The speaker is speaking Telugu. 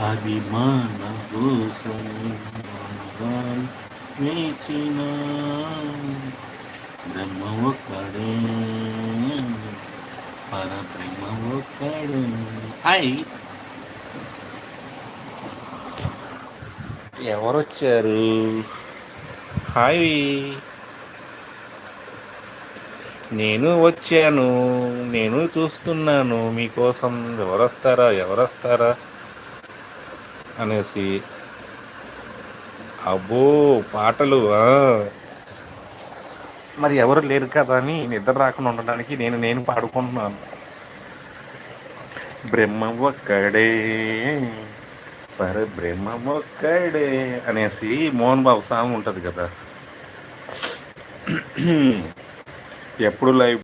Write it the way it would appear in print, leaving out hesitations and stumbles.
అభిమాన కోసం వేచిన బ్రహ్మ ఒక్కడే, పరబ్రహ్మ ఒక్కడే. హాయ్, ఎవరొచ్చారు? హాయ్, నేను వచ్చాను, నేను చూస్తున్నాను మీకోసం ఎవరొస్తారా ఎవరొస్తారా అనేసి. అబ్బో, పాటలు మరి ఎవరు లేరు కదా అని నిద్ర రాకుండా ఉండడానికి నేను పాడుకుంటున్నాను. బ్రహ్మ ఒక్కడే, పరబ్రహ్మ ఒక్కడే అనేసి మోహన్ బాబు సాంగ్ ఉంటుంది కదా. ఎప్పుడు లైవ్